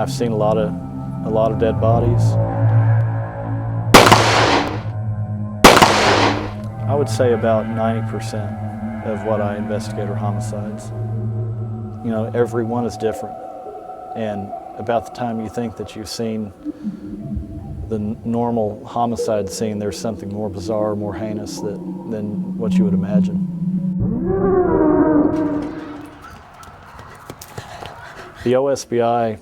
I've seen a lot of dead bodies. I would say about 90% of what I investigate are homicides. You know, every one is different. And about the time you think that you've seen the normal homicide scene, there's something more bizarre, more heinous than what you would imagine. The OSBI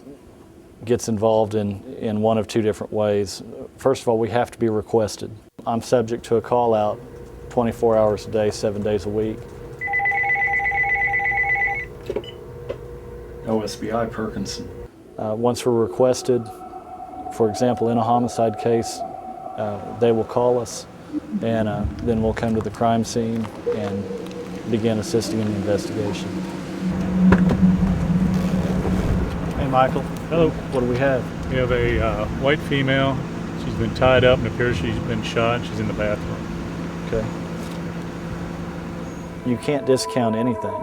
gets involved in one of two different ways. First of all, we have to be requested. I'm subject to a call out 24 hours a day, 7 days a week. OSBI Perkinson. Once we're requested, for example, in a homicide case, they will call us, and then we'll come to the crime scene and begin assisting in the investigation. Hey, Michael. Hello. What do we have? We have a white female. She's been tied up and appears she's been shot. She's in the bathroom. Okay. You can't discount anything.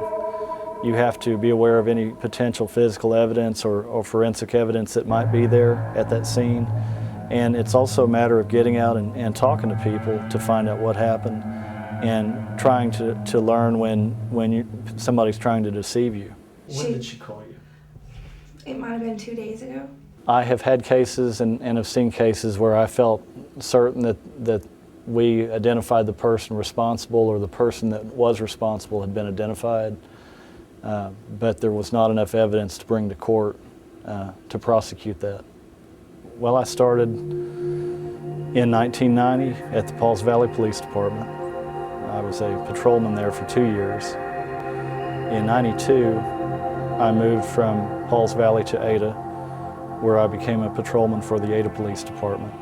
You have to be aware of any potential physical evidence or forensic evidence that might be there at that scene. And it's also a matter of getting out and talking to people to find out what happened and trying to learn when somebody's trying to deceive you. When did she call you? It might have been 2 days ago. I have had cases and have seen cases where I felt certain that we identified the person responsible or the person that was responsible had been identified, but there was not enough evidence to bring to court to prosecute that. Well, I started in 1990 at the Pauls Valley Police Department. I was a patrolman there for 2 years. In '92, I moved from Pauls Valley to Ada, where I became a patrolman for the Ada Police Department.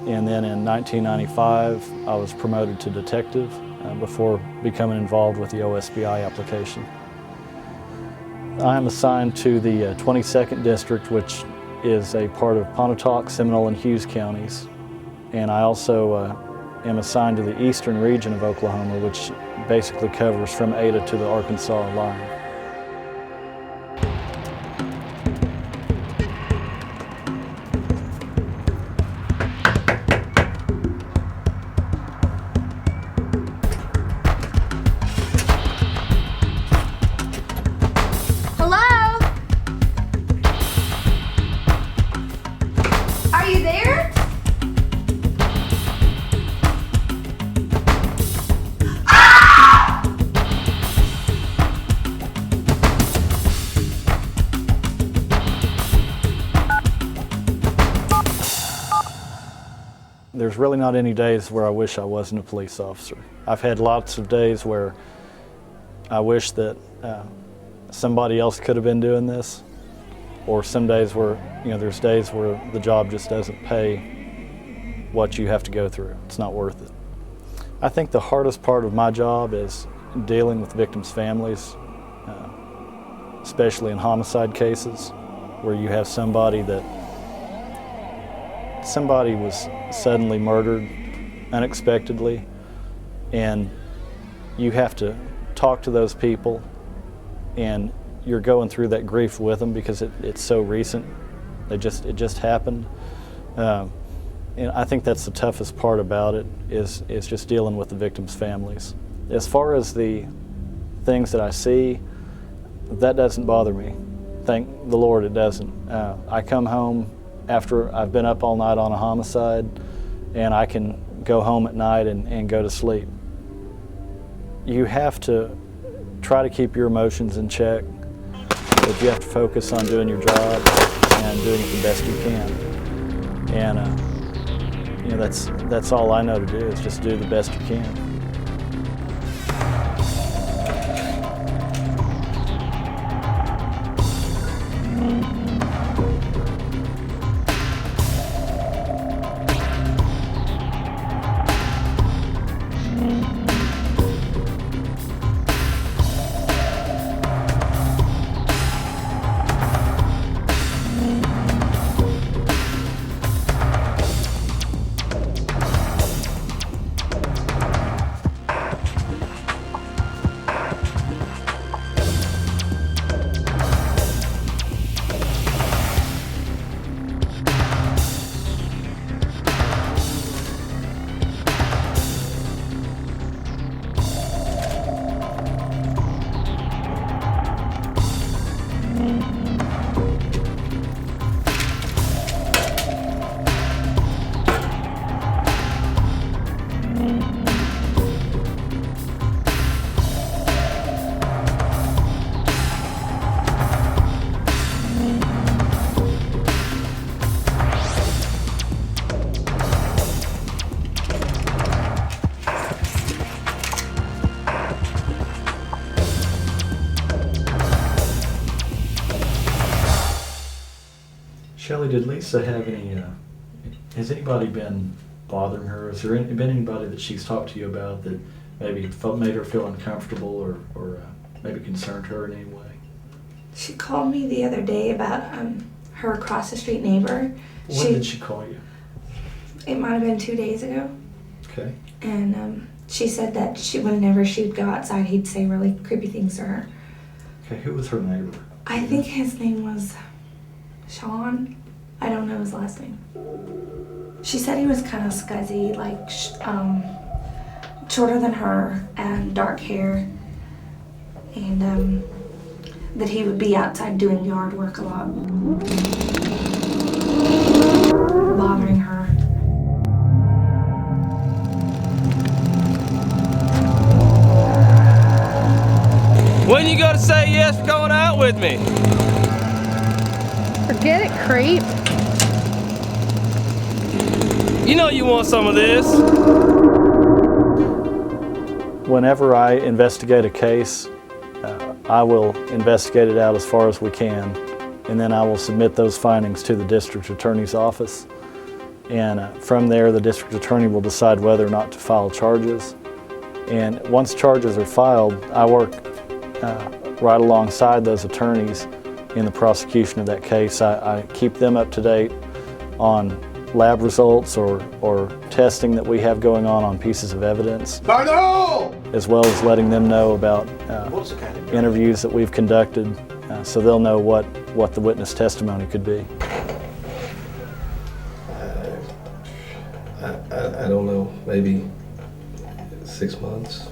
And then in 1995, I was promoted to detective before becoming involved with the OSBI application. I am assigned to the 22nd District, which is a part of Pontotoc, Seminole, and Hughes counties. And I also am assigned to the eastern region of Oklahoma, which basically covers from Ada to the Arkansas line. Are you there? There's really not any days where I wish I wasn't a police officer. I've had lots of days where I wish that somebody else could have been doing this, or some days where, there's days where the job just doesn't pay what you have to go through. It's not worth it. I think the hardest part of my job is dealing with victims' families, especially in homicide cases, where you have somebody was suddenly murdered unexpectedly, and you have to talk to those people, and you're going through that grief with them because it's so recent. It just happened. And I think that's the toughest part about it is just dealing with the victims' families. As far as the things that I see, that doesn't bother me. Thank the Lord it doesn't. I come home after I've been up all night on a homicide, and I can go home at night and go to sleep. You have to try to keep your emotions in check, but you have to focus on doing your job and doing it the best you can. And that's all I know to do is just do the best you can. Shelley, did Lisa have any, has anybody been bothering her? Has there been anybody that she's talked to you about that maybe made her feel uncomfortable or maybe concerned her in any way? She called me the other day about her across the street neighbor. When did she call you? It might have been 2 days ago. Okay. And she said that whenever she would go outside, he'd say really creepy things to her. Okay, who was her neighbor? I think his name was Sean. I don't know his last name. She said he was kind of scuzzy, like shorter than her and dark hair. And that he would be outside doing yard work a lot, bothering her. When you gonna say yes for going out with me? Forget it, creep. You know you want some of this. Whenever I investigate a case, I will investigate it out as far as we can, and then I will submit those findings to the district attorney's office. And from there, the district attorney will decide whether or not to file charges. And once charges are filed, I work right alongside those attorneys in the prosecution of that case. I keep them up to date on lab results or testing that we have going on pieces of evidence, as well as letting them know about interviews that we've conducted, so they'll know what the witness testimony could be. I don't know, maybe 6 months.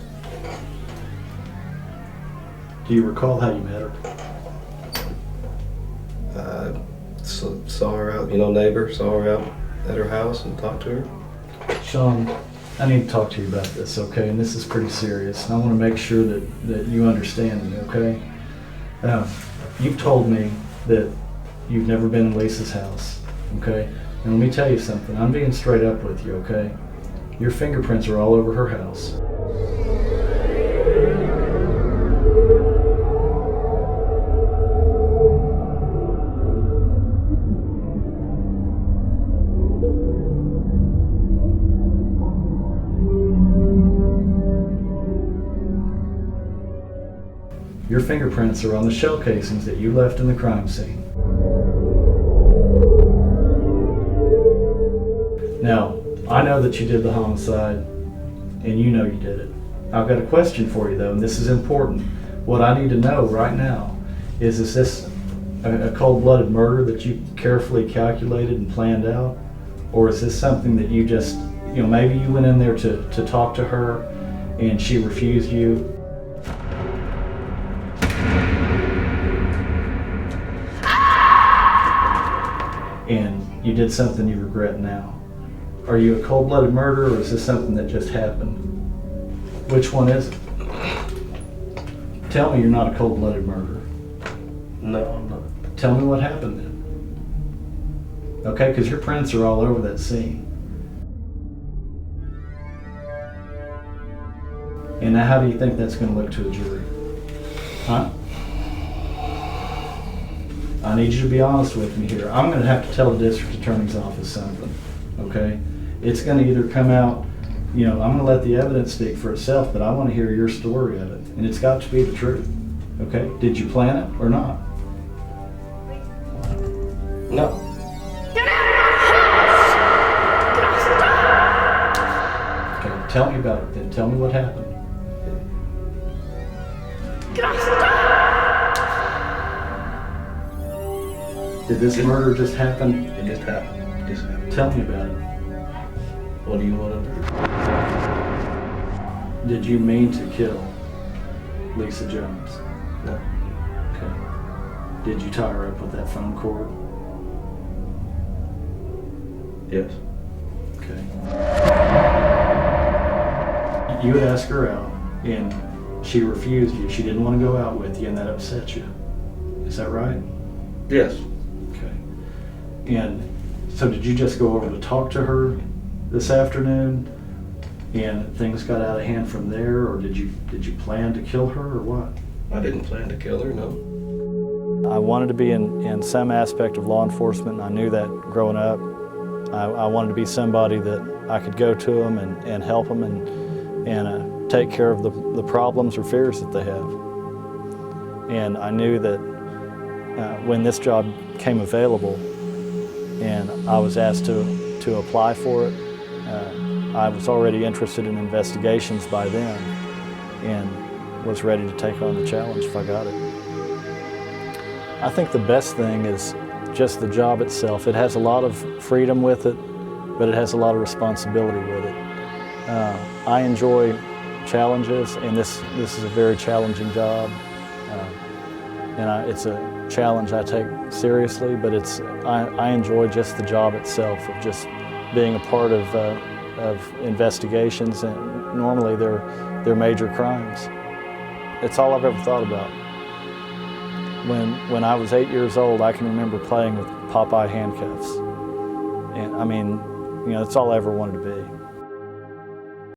Do you recall how you met her? Saw her out, neighbor, saw her out at her house and talked to her. Sean, I need to talk to you about this, okay? And this is pretty serious. And I want to make sure that you understand me, okay? You've told me that you've never been in Lisa's house, okay? And let me tell you something. I'm being straight up with you, okay? Your fingerprints are all over her house. Your fingerprints are on the shell casings that you left in the crime scene. Now, I know that you did the homicide, and you know you did it. I've got a question for you though, and this is important. What I need to know right now is this a cold-blooded murder that you carefully calculated and planned out? Or is this something that you just, maybe you went in there to talk to her and she refused you? And you did something you regret now. Are you a cold-blooded murderer, or is this something that just happened? Which one is it? Tell me you're not a cold-blooded murderer. No, I'm not. Tell me what happened then. Okay, because your prints are all over that scene. And now how do you think that's going to look to a jury? Huh? I need you to be honest with me here. I'm going to have to tell the district attorney's office something, okay? It's going to either come out, I'm going to let the evidence speak for itself, but I want to hear your story of it. And it's got to be the truth, okay? Did you plan it or not? No. Get out of my house! Okay, tell me about it then. Tell me what happened. Get off! Stop! Did this murder just happen? It just happened. It just happened. Tell me about it. What do you want to know? Did you mean to kill Lisa Jones? No. Okay. Did you tie her up with that phone cord? Yes. Okay. You would ask her out, and she refused you. She didn't want to go out with you, and that upset you. Is that right? Yes. Okay. And so did you just go over to talk to her this afternoon, and things got out of hand from there, or did you plan to kill her, or what? I didn't plan to kill her, no. I wanted to be in some aspect of law enforcement, and I knew that growing up. I wanted to be somebody that I could go to them and help them and take care of the problems or fears that they have. And I knew that when this job came available and I was asked to apply for it, I was already interested in investigations by then and was ready to take on the challenge if I got it. I think the best thing is just the job itself. It has a lot of freedom with it, but it has a lot of responsibility with it. I enjoy challenges, and this is a very challenging job. And it's a challenge I take seriously, but I enjoy just the job itself, of just being a part of investigations, and normally they're major crimes. It's all I've ever thought about. When I was 8 years old, I can remember playing with Popeye handcuffs. And I mean, that's all I ever wanted to be.